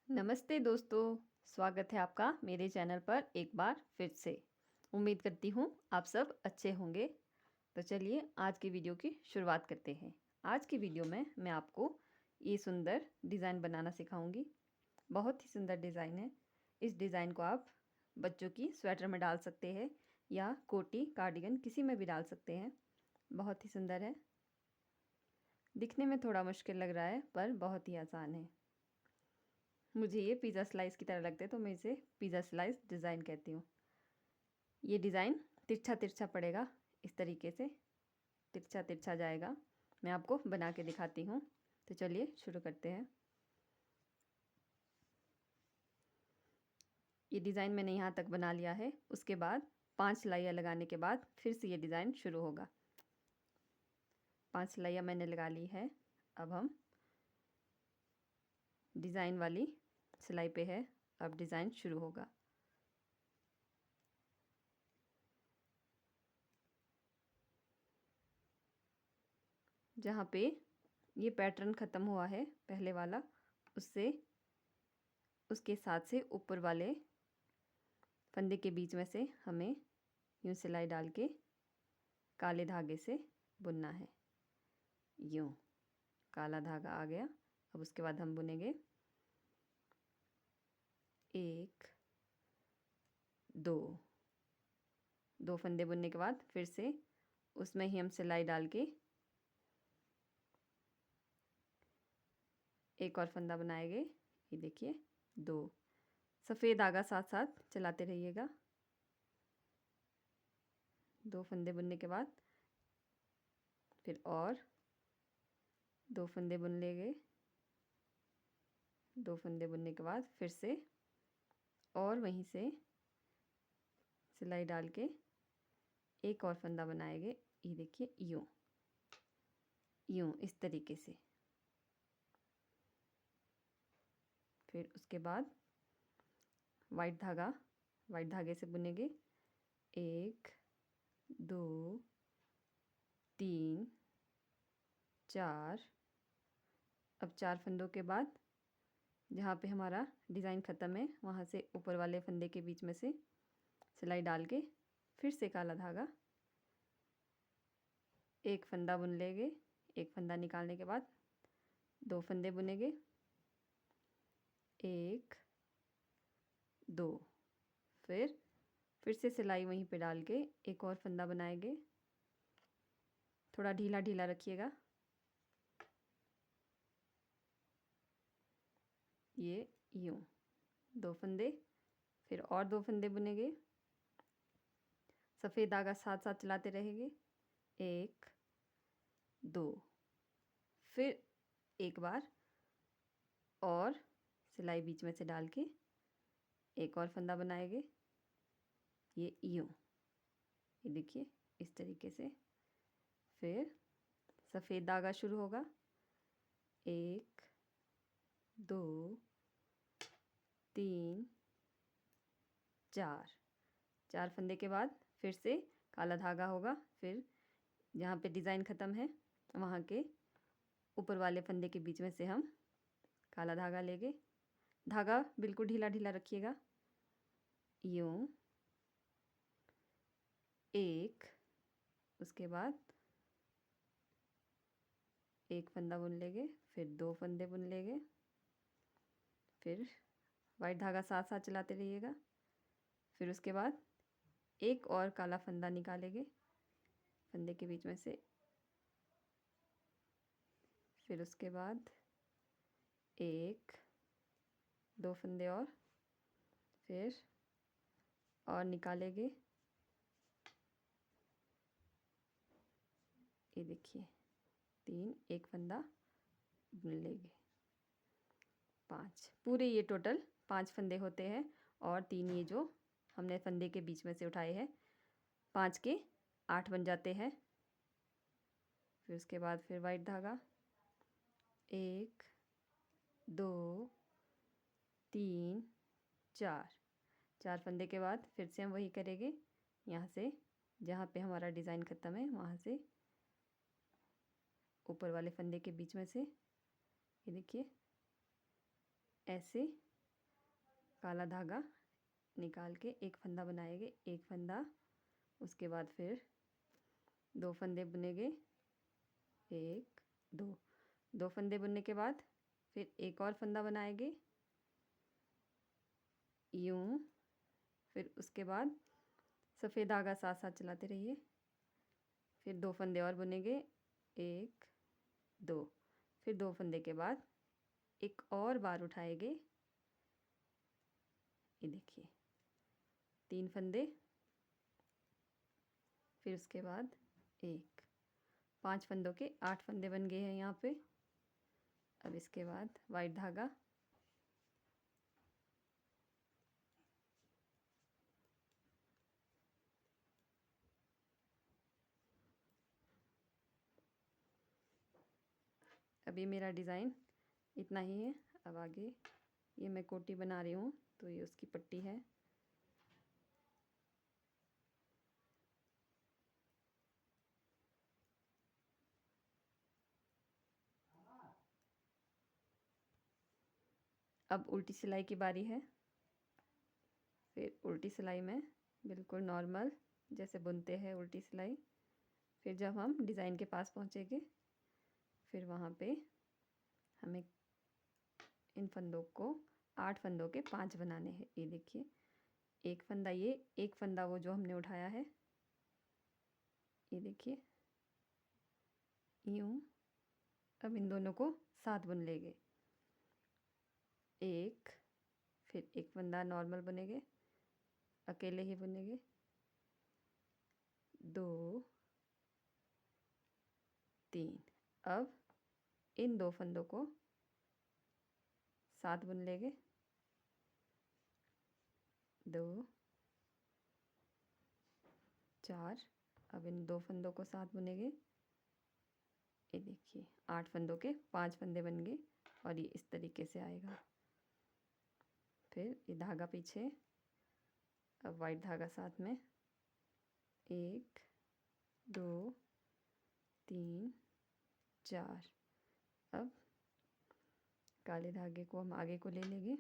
नमस्ते दोस्तों, स्वागत है आपका मेरे चैनल पर एक बार फिर से। उम्मीद करती हूँ आप सब अच्छे होंगे। तो चलिए आज की वीडियो की शुरुआत करते हैं। आज की वीडियो में मैं आपको ये सुंदर डिज़ाइन बनाना सिखाऊंगी। बहुत ही सुंदर डिज़ाइन है। इस डिज़ाइन को आप बच्चों की स्वेटर में डाल सकते हैं या कोटी कार्डिगन किसी में भी डाल सकते हैं। बहुत ही सुंदर है। दिखने में थोड़ा मुश्किल लग रहा है पर बहुत ही आसान है। मुझे ये पिज़्ज़ा स्लाइस की तरह लगते हैं तो मैं इसे पिज़्ज़ा स्लाइस डिज़ाइन कहती हूँ। ये डिज़ाइन तिरछा तिरछा पड़ेगा, इस तरीके से तिरछा तिरछा जाएगा। मैं आपको बना के दिखाती हूँ। तो चलिए शुरू करते हैं। ये डिज़ाइन मैंने यहाँ तक बना लिया है। उसके बाद 5 सिलाइयाँ लगाने के बाद फिर से ये डिज़ाइन शुरू होगा। 5 सिलाइयाँ मैंने लगा ली है। अब हम डिज़ाइन वाली सिलाई पे है। अब डिज़ाइन शुरू होगा। जहाँ पे ये पैटर्न ख़त्म हुआ है पहले वाला, उससे उसके साथ से ऊपर वाले फंदे के बीच में से हमें यूँ सिलाई डाल के काले धागे से बुनना है। यूँ काला धागा आ गया। अब उसके बाद हम बुनेंगे 1 2 2 फंदे बुनने के बाद फिर से उसमें ही हम सिलाई डाल के एक और फंदा बनाएंगे। ये देखिए 2 सफ़ेद धागा साथ साथ चलाते रहिएगा। 2 फंदे बुनने के बाद फिर और 2 फंदे बुन लेंगे। 2 फंदे बुनने के बाद फिर से और वहीं से सिलाई डाल के एक और फंदा बनाएंगे। ये देखिए यूँ यूँ इस तरीके से। फिर उसके बाद वाइट धागे से बुनेंगे 1 2 3 4। अब 4 फंदों के बाद जहाँ पे हमारा डिज़ाइन ख़त्म है वहाँ से ऊपर वाले फंदे के बीच में से सिलाई डाल के फिर से काला धागा एक फंदा बुन लेंगे। एक फंदा निकालने के बाद 2 फंदे बुनेंगे 1 2। फिर से सिलाई वहीं पे डाल के एक और फंदा बनाएंगे। थोड़ा ढीला ढीला रखिएगा। ये यूँ 2 फंदे फिर और 2 फंदे बुनेंगे। सफ़ेद धागा साथ साथ चलाते रहेंगे 1 2। फिर एक बार और सिलाई बीच में से डाल के एक और फंदा बनाएंगे। ये यूँ ये देखिए इस तरीके से। फिर सफ़ेद धागा शुरू होगा 1 2 3 4। 4 फंदे के बाद फिर से काला धागा होगा। फिर जहाँ पे डिज़ाइन ख़त्म है वहाँ के ऊपर वाले फंदे के बीच में से हम काला धागा लेंगे। धागा बिल्कुल ढीला ढीला रखिएगा। यूँ 1। उसके बाद एक फंदा बुन लेंगे फिर 2 फंदे बुन लेंगे। फिर वाइट धागा साथ साथ चलाते रहिएगा। फिर उसके बाद एक और काला फंदा निकालेंगे फंदे के बीच में से। फिर उसके बाद 1 2 फंदे और फिर और निकालेंगे। ये देखिए 3 एक फंदा बुन लेंगे 5। पूरे ये टोटल 5 फंदे होते हैं और 3 ये जो हमने फंदे के बीच में से उठाए हैं 5 के 8 बन जाते हैं। फिर उसके बाद फिर वाइट धागा 1 2 3 4। 4 फंदे के बाद फिर से हम वही करेंगे। यहाँ से जहाँ पे हमारा डिज़ाइन ख़त्म है वहाँ से ऊपर वाले फंदे के बीच में से ये देखिए ऐसे काला धागा निकाल के एक फंदा बनाएंगे, एक फंदा, उसके बाद फिर 2 फंदे बुनेंगे, 1 2 फंदे बुनने के बाद फिर एक और फंदा बनाएंगे यूं, फिर उसके बाद सफ़ेद धागा साथ साथ चलाते रहिए, फिर 2 फंदे और बुनेंगे, 1 2, फिर 2 फंदे के बाद एक और बार उठाएंगे, ये देखिए 3 फंदे, फिर उसके बाद 1, 5 फंदों के 8 फंदे बन गए हैं यहाँ पे। अब इसके बाद वाइट धागा, अभी मेरा डिज़ाइन इतना ही है। अब आगे ये मैं कोटी बना रही हूँ, तो ये उसकी पट्टी है। अब उल्टी सिलाई की बारी है। फिर उल्टी सिलाई में बिल्कुल नॉर्मल जैसे बुनते हैं उल्टी सिलाई। फिर जब हम डिज़ाइन के पास पहुँचेंगे, फिर वहाँ पे हमें इन फंदों को 8 फंदों के 5 बनाने हैं। ये देखिए, एक फंदा ये, एक फंदा वो जो हमने उठाया है, ये देखिए यूं। अब इन दोनों को साथ बुन लेंगे, एक, फिर एक फंदा नॉर्मल बुनेंगे, अकेले ही बुनेंगे, 2 3। अब इन 2 फंदों को साथ बुन लेंगे, 2 4। अब इन 2 फंदों को साथ बुनेंगे, ये देखिए 8 फंदों के 5 फंदे बन गए और ये इस तरीके से आएगा। फिर ये धागा पीछे, अब वाइट धागा साथ में, 1 2 3 4। अब काले धागे को हम आगे को ले लेंगे,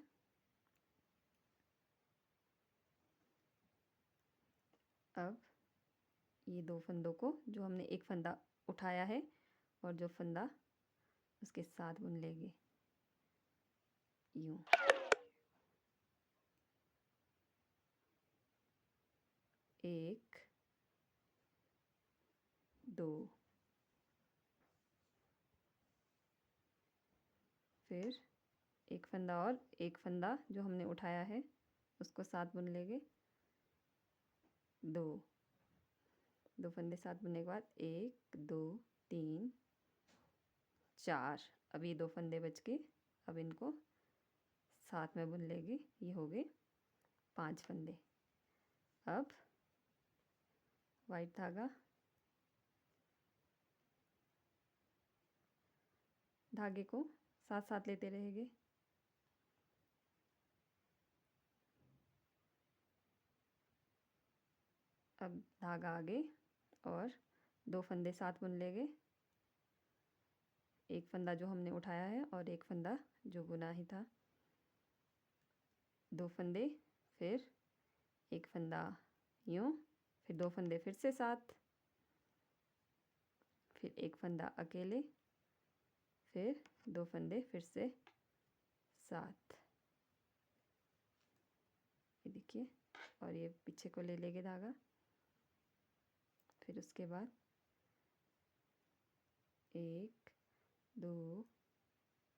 अब ये 2 फंदों को जो हमने एक फंदा उठाया है और जो फंदा उसके साथ बुन लेंगे यूं। 1 2, फिर एक फंदा और एक फंदा जो हमने उठाया है उसको साथ बुन लेंगे, 2 फंदे साथ बुनने के बाद 1 2 3 4। अब ये 2 फंदे बच के, अब इनको साथ में बुन लेंगे, ये हो गए 5 फंदे। अब वाइट धागा, धागे को साथ साथ लेते रहेंगे, अब धागा आगे और 2 फंदे साथ बुन लेंगे, एक फंदा जो हमने उठाया है और एक फंदा जो बुना ही था, 2 फंदे, फिर एक फंदा यूं, फिर 2 फंदे फिर से साथ, फिर एक फंदा अकेले, फिर 2 फंदे फिर से साथ, ये देखिए। और ये पीछे को ले लेंगे धागा, फिर उसके बाद 1 2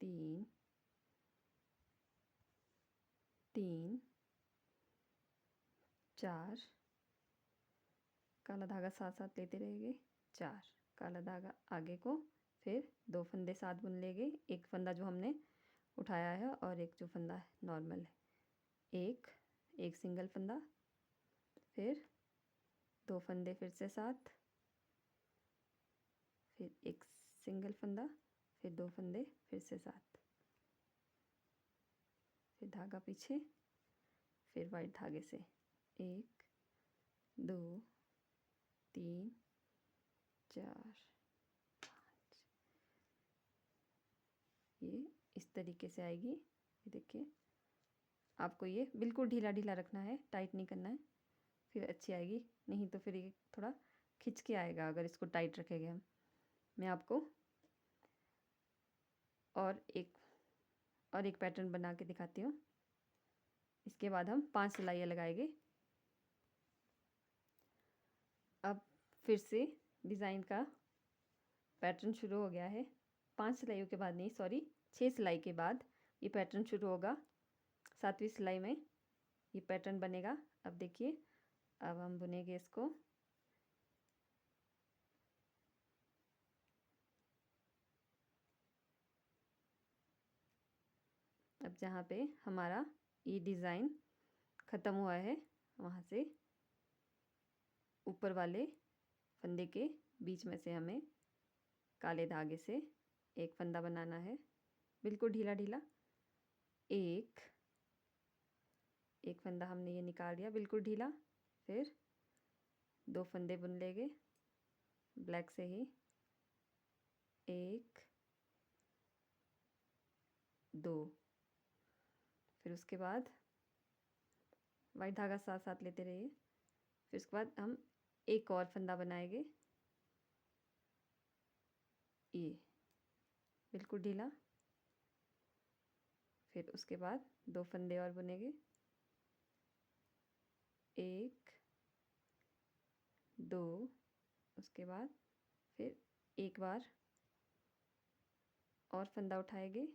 3 3 4, काला धागा साथ साथ लेते रहेंगे, 4 काला धागा आगे को, फिर 2 फंदे साथ बुन लेंगे, एक फंदा जो हमने उठाया है और एक जो फंदा नॉर्मल है, एक सिंगल फंदा, फिर 2 फंदे फिर से साथ, फिर एक सिंगल फंदा, फिर 2 फंदे फिर से साथ, फिर धागा पीछे, फिर वाइट धागे से 1 2 3 4 5। ये इस तरीके से आएगी, ये देखिए आपको ये बिल्कुल ढीला ढीला रखना है, टाइट नहीं करना है, फिर अच्छी आएगी। नहीं तो फिर ये थोड़ा खिंच के आएगा अगर इसको टाइट रखेंगे हम। मैं आपको और एक पैटर्न बना के दिखाती हूँ। इसके बाद हम 5 सिलाइयाँ लगाएंगे। अब फिर से डिज़ाइन का पैटर्न शुरू हो गया है। 5 सिलाइयों के बाद नहीं, सॉरी 6 सिलाई के बाद ये पैटर्न शुरू होगा। 7वीं सिलाई में ये पैटर्न बनेगा। अब देखिए, अब हम बुनेंगे इसको। अब जहाँ पे हमारा ये डिज़ाइन ख़त्म हुआ है, वहाँ से ऊपर वाले फंदे के बीच में से हमें काले धागे से एक फंदा बनाना है, बिल्कुल ढीला ढीला। एक फंदा हमने ये निकाल दिया बिल्कुल ढीला। फिर 2 फंदे बुन लेंगे ब्लैक से ही, 1 2। फिर उसके बाद वाइट धागा साथ साथ लेते रहिए। फिर उसके बाद हम एक और फंदा बनाएंगे, ये बिल्कुल ढीला। फिर उसके बाद 2 फंदे और बुनेंगे, 1 2। उसके बाद फिर एक बार और फंदा उठाएंगे,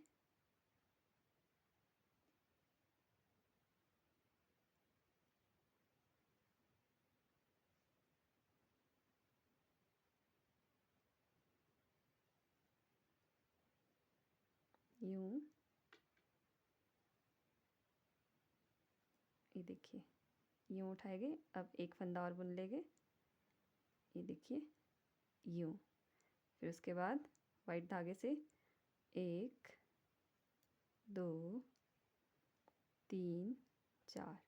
यूं। ये देखिए, यूं उठाएंगे। अब एक फंदा और बुन लेंगे, ये देखिए यूं। फिर उसके बाद वाइट धागे से 1 2 3 4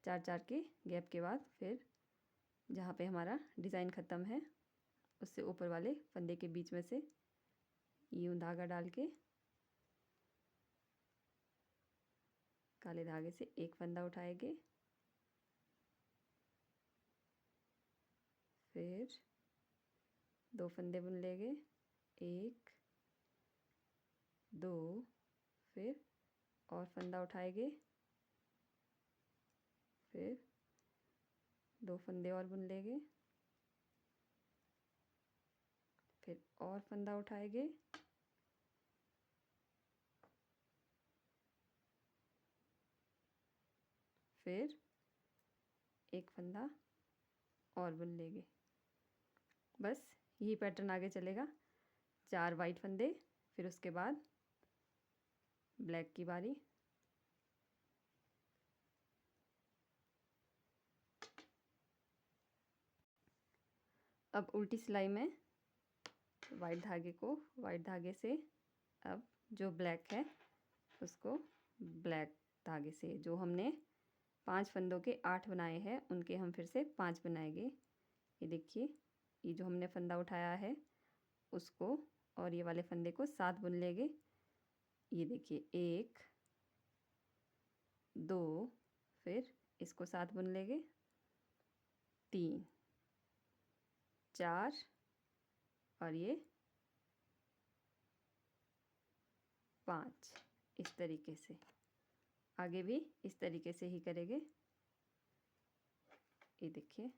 4 4 के गैप के बाद फिर जहाँ पे हमारा डिज़ाइन ख़त्म है उससे ऊपर वाले फंदे के बीच में से यूं धागा डाल के काले धागे से एक फंदा उठाएंगे, फिर 2 फंदे बुन लेंगे, 1 2। फिर और फंदा उठाएंगे, फिर 2 फंदे और बुन लेंगे, फिर और फंदा उठाएंगे, फिर एक फंदा और बुन लेंगे। बस यही पैटर्न आगे चलेगा। 4 वाइट फंदे, फिर उसके बाद ब्लैक की बारी। अब उल्टी सिलाई में वाइट धागे से अब जो ब्लैक है उसको ब्लैक धागे से, जो हमने 5 फंदों के 8 बनाए हैं उनके हम फिर से 5 बनाएंगे। ये देखिए, ये जो हमने फंदा उठाया है उसको और ये वाले फंदे को 7 बुन लेंगे। ये देखिए 1 2, फिर इसको 7 बुन लेंगे, 3 4 और ये 5। इस तरीके से आगे भी इस तरीके से ही करेंगे। ये देखिए,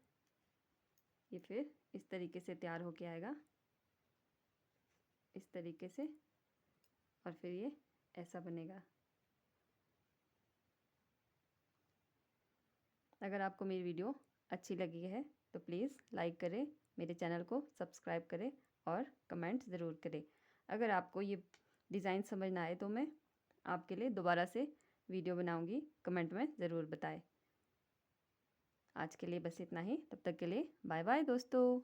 ये फिर इस तरीके से तैयार होके आएगा, इस तरीके से। और फिर ये ऐसा बनेगा। अगर आपको मेरी वीडियो अच्छी लगी है तो प्लीज़ लाइक करें, मेरे चैनल को सब्सक्राइब करें और कमेंट ज़रूर करें। अगर आपको ये डिज़ाइन समझ ना आए तो मैं आपके लिए दोबारा से वीडियो बनाऊंगी, कमेंट में ज़रूर बताएं। आज के लिए बस इतना ही, तब तक के लिए बाय बाय दोस्तों।